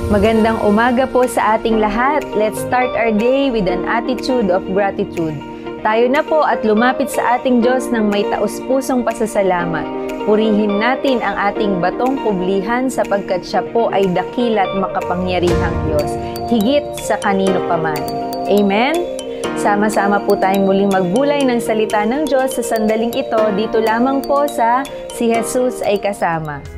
Magandang umaga po sa ating lahat. Let's start our day with an attitude of gratitude. Tayo na po at lumapit sa ating Diyos ng may taus-pusong pasasalamat. Purihin natin ang ating batong kublihan sapagkat siya po ay dakila at makapangyarihang Diyos, higit sa kanino paman. Amen? Sama-sama po tayong muling magbulay ng salita ng Diyos sa sandaling ito, dito lamang po sa Si Jesus ay Kasama.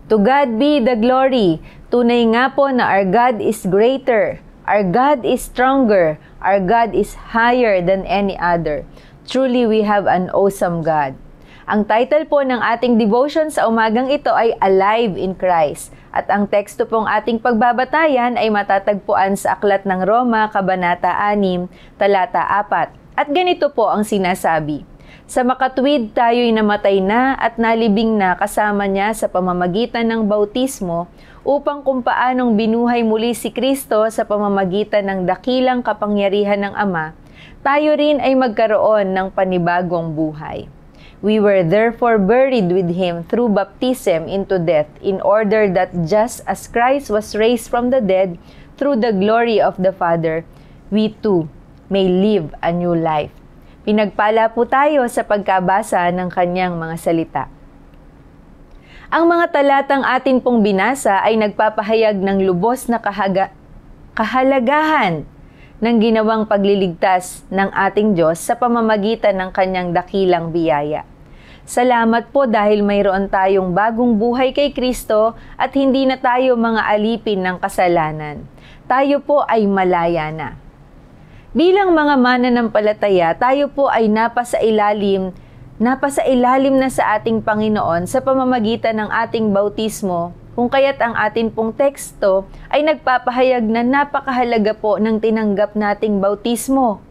To God be the glory. Tunay nga po na our God is greater. Our God is stronger. Our God is higher than any other. Truly, we have an awesome God. Ang title po ng ating devotion sa umagang ito ay Alive in Christ. At ang teksto pong ating pagbabatayan ay matatagpuan sa Aklat ng Roma, Kabanata 6, Talata 4. At ganito po ang sinasabi: Sa makatuwid tayo'y namatay na at nalibing na kasama niya sa pamamagitan ng bautismo upang kung paanong binuhay muli si Kristo sa pamamagitan ng dakilang kapangyarihan ng Ama, tayo rin ay magkaroon ng panibagong buhay. We were therefore buried with Him through baptism into death, in order that just as Christ was raised from the dead through the glory of the Father, we too may live a new life. Pinagpala po tayo sa pagkabasa ng kanyang mga salita. Ang mga talatang atin pong binasa ay nagpapahayag ng lubos na kahalagahan ng ginawang pagliligtas ng ating Diyos sa pamamagitan ng kanyang dakilang biyaya. Salamat po dahil mayroon tayong bagong buhay kay Kristo at hindi na tayo mga alipin ng kasalanan. Tayo po ay malaya na. Bilang mga mananampalataya, tayo po ay napasailalim na sa ating Panginoon sa pamamagitan ng ating bautismo, kung kaya't ang atin pong teksto ay nagpapahayag na napakahalaga po ng tinanggap nating bautismo.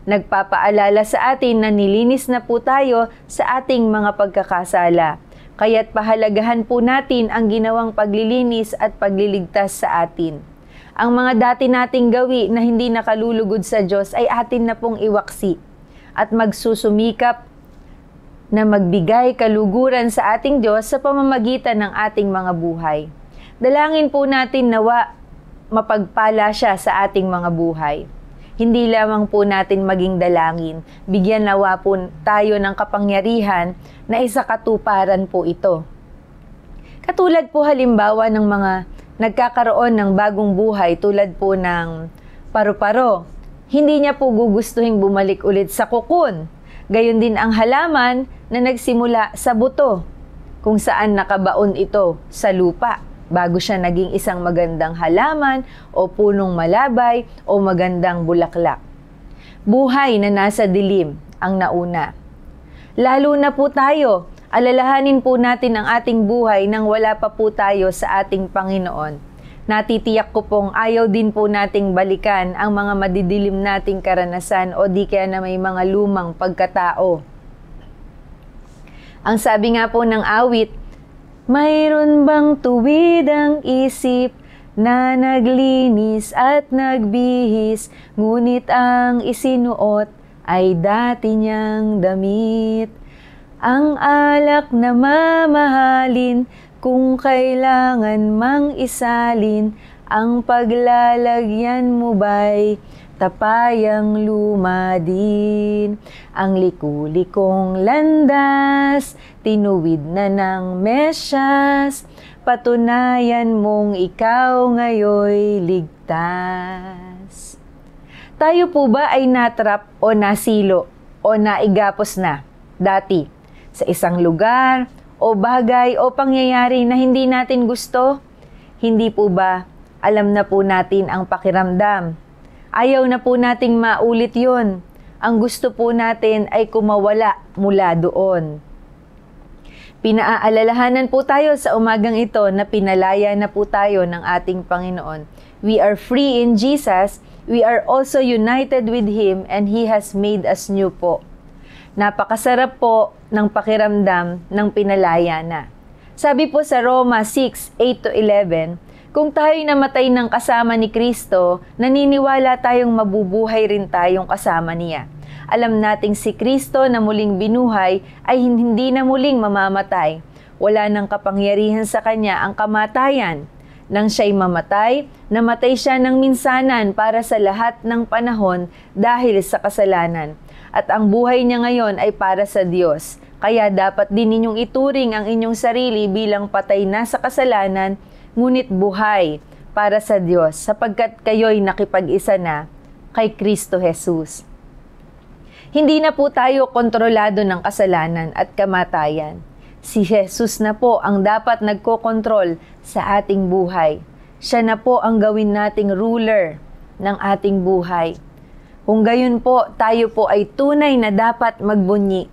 Nagpapaalala sa atin na nilinis na po tayo sa ating mga pagkakasala. Kaya't pahalagahan po natin ang ginawang paglilinis at pagliligtas sa atin. Ang mga dati nating gawi na hindi nakalulugod sa Diyos ay atin na pong iwaksi at magsusumikap na magbigay kaluguran sa ating Diyos sa pamamagitan ng ating mga buhay. Dalangin po natin nawa mapagpala siya sa ating mga buhay. Hindi lamang po natin maging dalangin, bigyan nawa po tayo ng kapangyarihan na isakatuparan po ito. Katulad po halimbawa ng mga nagkakaroon ng bagong buhay tulad po ng paru-paro, hindi niya po gugustuhin bumalik ulit sa kukun. Gayon din ang halaman na nagsimula sa buto, kung saan nakabaon ito sa lupa, bago siya naging isang magandang halaman o punong malabay o magandang bulaklak. Buhay na nasa dilim ang nauna. Lalo na po tayo, alalahanin po natin ang ating buhay nang wala pa po tayo sa ating Panginoon. Natitiyak ko pong ayaw din po nating balikan ang mga madidilim nating karanasan o di kaya na may mga lumang pagkatao. Ang sabi nga po ng awit, mayroon bang tuwid ang isip na naglinis at nagbihis, ngunit ang isinuot ay dati niyang damit. Ang alak na mamahalin, kung kailangan mang isalin, ang paglalagyan mo ba'y tapayang luma din. Ang liku-likong landas, tinuwid na ng mesyas, patunayan mong ikaw ngayoy ligtas. Tayo po ba ay natrap o nasilo o naigapos na dati sa isang lugar o bagay o pangyayari na hindi natin gusto? Hindi po ba alam na po natin ang pakiramdam? Ayaw na po nating maulit yon. Ang gusto po natin ay kumawala mula doon. Pinaaalalahanan po tayo sa umagang ito na pinalaya na po tayo ng ating Panginoon. We are free in Jesus, we are also united with Him, and He has made us new po. Napakasarap po ng pakiramdam ng pinalaya na. Sabi po sa Roma 6:8-11, kung tayo'y namatay ng kasama ni Kristo, naniniwala tayong mabubuhay rin tayong kasama niya. Alam nating si Kristo na muling binuhay ay hindi na muling mamamatay. Wala nang kapangyarihan sa Kanya ang kamatayan. Nang siya'y mamatay, namatay siya ng minsanan para sa lahat ng panahon dahil sa kasalanan. At ang buhay niya ngayon ay para sa Diyos. Kaya dapat din ninyong ituring ang inyong sarili bilang patay na sa kasalanan, ngunit buhay para sa Diyos, sapagkat kayo'y nakipag-isa na kay Kristo Jesus. Hindi na po tayo kontrolado ng kasalanan at kamatayan. Si Jesus na po ang dapat nagkokontrol sa ating buhay. Siya na po ang gawin nating ruler ng ating buhay. Kung gayon po, tayo po ay tunay na dapat magbunyi.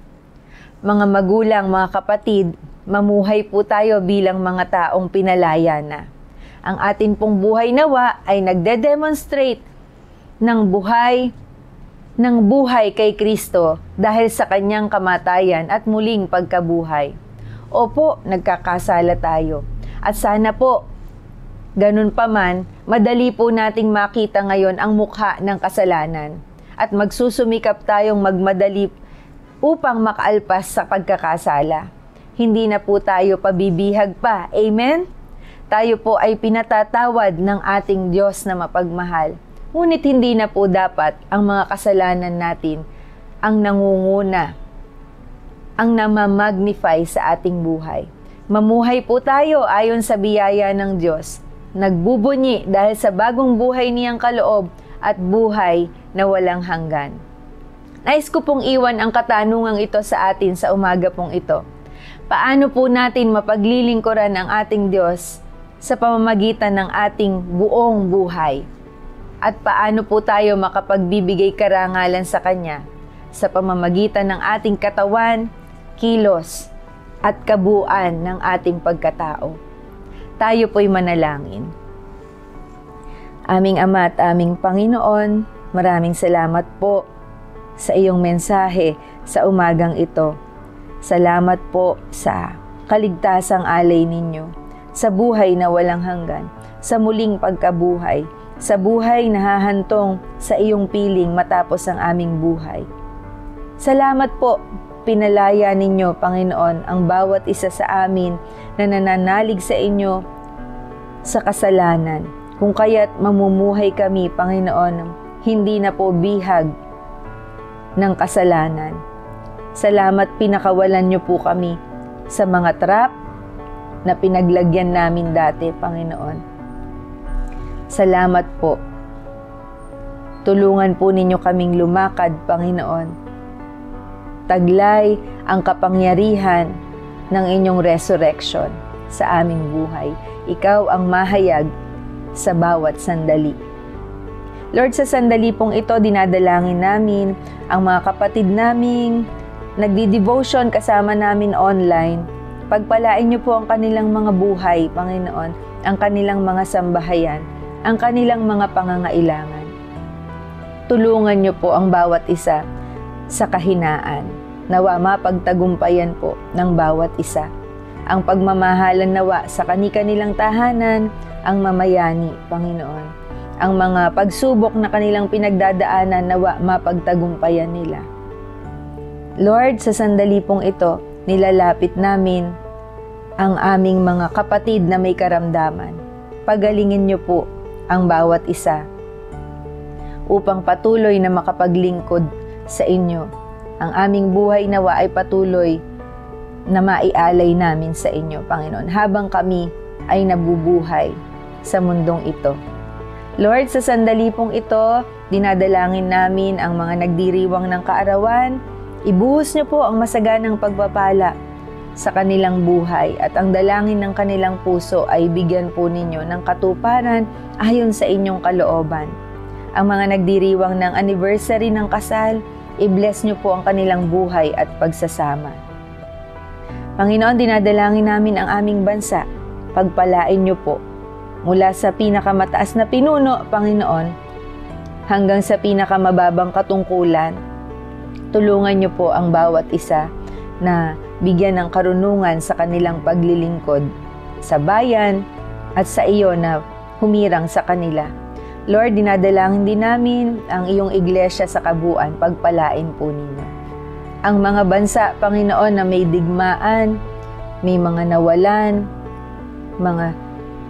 mga magulang, mga kapatid, mamuhay po tayo bilang mga taong pinalaya na. Ang atin pong buhay nawa ay nagde-demonstrate ng buhay kay Kristo dahil sa kanyang kamatayan at muling pagkabuhay. Opo, nagkakasala tayo. At sana po, ganun pa man, madali po nating makita ngayon ang mukha ng kasalanan. At magsusumikap tayong magmadali upang makaalpas sa pagkakasala. Hindi na po tayo pabibihag pa. Amen? Tayo po ay pinatatawad ng ating Diyos na mapagmahal. Ngunit hindi na po dapat ang mga kasalanan natin ang nangunguna, ang namamagnify sa ating buhay. Mamuhay po tayo ayon sa biyaya ng Diyos. Nagbubunyi dahil sa bagong buhay niyang kaloob at buhay na walang hanggan. Nais ko pong iwan ang katanungang ito sa atin sa umaga pong ito. Paano po natin mapaglilingkuran ang ating Diyos sa pamamagitan ng ating buong buhay? At paano po tayo makapagbibigay karangalan sa Kanya sa pamamagitan ng ating katawan, kilos, at kabuuan ng ating pagkatao? Tayo po'y manalangin. Aming Ama at aming Panginoon, maraming salamat po sa iyong mensahe sa umagang ito. Salamat po sa kaligtasang alay ninyo, sa buhay na walang hanggan, sa muling pagkabuhay, sa buhay na hahantong sa iyong piling matapos ang aming buhay. Salamat po, pinalaya ninyo, Panginoon, ang bawat isa sa amin na nananalig sa inyo sa kasalanan. Kung kaya't mamumuhay kami, Panginoon, hindi na po bihag ng kasalanan. Salamat pinakawalan niyo po kami sa mga trap na pinaglagyan namin dati, Panginoon. Salamat po. Tulungan po ninyo kaming lumakad, Panginoon. Taglay ang kapangyarihan ng inyong resurrection sa aming buhay. Ikaw ang mahayag sa bawat sandali. Lord, sa sandali pong ito, dinadalangin namin ang mga kapatid naming nagdi-devotion kasama namin online. Pagpalain niyo po ang kanilang mga buhay, Panginoon, ang kanilang mga sambahayan, ang kanilang mga pangangailangan. Tulungan niyo po ang bawat isa sa kahinaan. Nawa mapagtagumpayan po ng bawat isa. Ang pagmamahalan nawa sa kani-kanilang tahanan, ang mamayani, Panginoon. Ang mga pagsubok na kanilang pinagdadaanan, nawa mapagtagumpayan nila. Lord, sa sandali pong ito, nilalapit namin ang aming mga kapatid na may karamdaman. Pagalingin niyo po ang bawat isa upang patuloy na makapaglingkod sa inyo. Ang aming buhay nawa ay patuloy na maialay namin sa inyo, Panginoon, habang kami ay nabubuhay sa mundong ito. Lord, sa sandali pong ito, dinadalangin namin ang mga nagdiriwang ng kaarawan. Ibuhos niyo po ang masaganang pagpapala sa kanilang buhay at ang dalangin ng kanilang puso ay bigyan po ninyo ng katuparan ayon sa inyong kalooban. Ang mga nagdiriwang ng anniversary ng kasal, i-bless niyo po ang kanilang buhay at pagsasama. Panginoon, dinadalangin namin ang aming bansa. Pagpalain niyo po mula sa pinakamataas na pinuno, Panginoon, hanggang sa pinakamababang katungkulan. Tulungan niyo po ang bawat isa na bigyan ng karunungan sa kanilang paglilingkod sa bayan at sa iyo na humirang sa kanila. Lord, dinadalangin din namin ang iyong iglesia sa kabuuan, pagpalain po ninyo. Ang mga bansa, Panginoon, na may digmaan, may mga nawalan, mga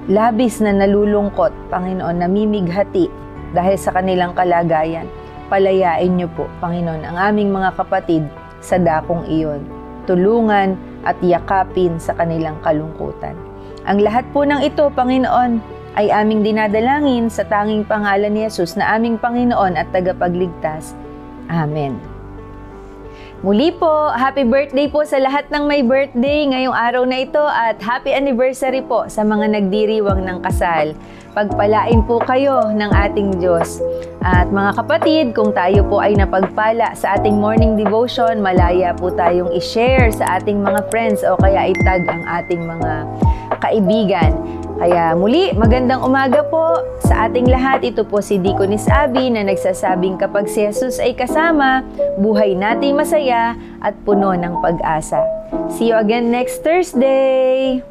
labis na nalulungkot, Panginoon, namimighati dahil sa kanilang kalagayan. Palayain niyo po, Panginoon, ang aming mga kapatid sa dakong iyon. Tulungan at yakapin sa kanilang kalungkutan. Ang lahat po ng ito, Panginoon, ay aming dinadalangin sa tanging pangalan ni Jesus na aming Panginoon at tagapagligtas. Amen. Muli po, happy birthday po sa lahat ng may birthday ngayong araw na ito at happy anniversary po sa mga nagdiriwang ng kasal. Pagpalain po kayo ng ating Diyos. At mga kapatid, kung tayo po ay napagpala sa ating morning devotion, malaya po tayong i-share sa ating mga friends o kaya itag ang ating mga kaibigan. Kaya muli, magandang umaga po sa ating lahat. Ito po si Deaconess Abby na nagsasabing kapag si Jesus ay kasama, buhay nating masaya at puno ng pag-asa. See you again next Thursday!